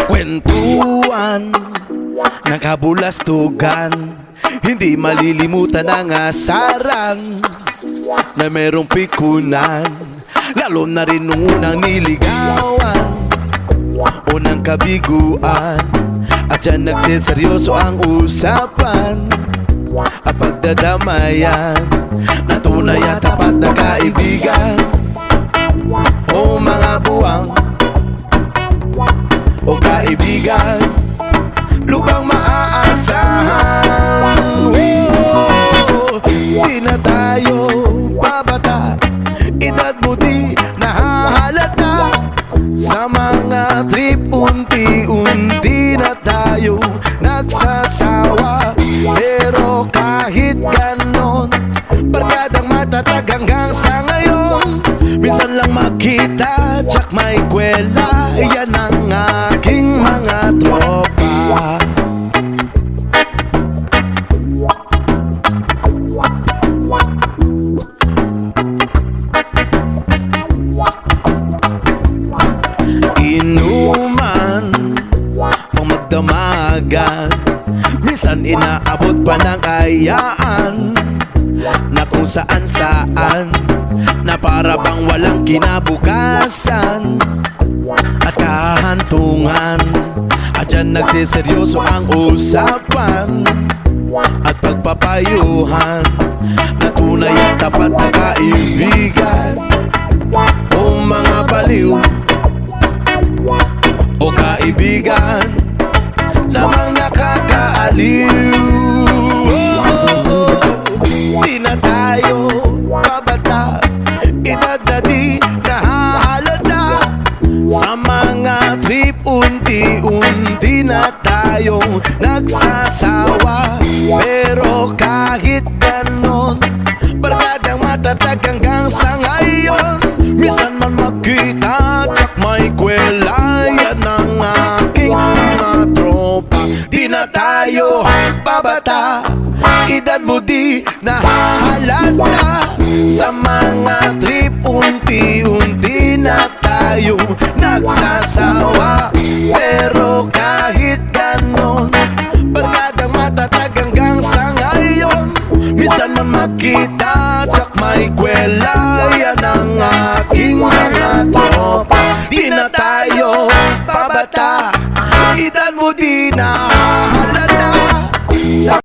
Kwentuhan, nakabulastugan, hindi malilimutan ang asaran na merong pikunan, lalo na rin nung unang niligawan, unang kabiguan. At dyan nagseseryoso ang usapan at pagdadamayan na tunay at tapat na kaibigan. O mga buwang o kaibigan, lubang maaasahan. Di na tayo babata, edad mo di nahahalata. Sa mga trip unti-unti na tayo nagsasawa. Pero kahit ganon, barkadang matatag hanggang sa ngayon. Minsan lang makita, tsak may kwela, yan ang aking mga tropa. Inuman, pang magdamagan, minsan inaabot pa ng ayaan na kung saan-saan, na para bang walang kinabukasan at kahantungan. At dyan nagsiseryoso ang usapan at pagpapayuhan na tunay at tapat na kaibigan. O mga baliw o kaibigan, lamang nakakaaliw. Di na tayo babata, edad na di nahahalata. Sa mga trip unti-unti na tayong nagsasawa. Pero kahit ganon, barkadang matatag hanggang sa ngayon. Minsan man magkita, tsak may kwela, yan ang aking mga tropa. Di na tayo babata, edad mo di nahahalata. Sa mga trip unti-unti na tayong nagsasawa. Pero kahit ganon, barkadang matatag hanggang sa ngayon. Minsan man makita, tsak may kwela, yan ang aking mga tropa. Di na tayo babata, edad mo di na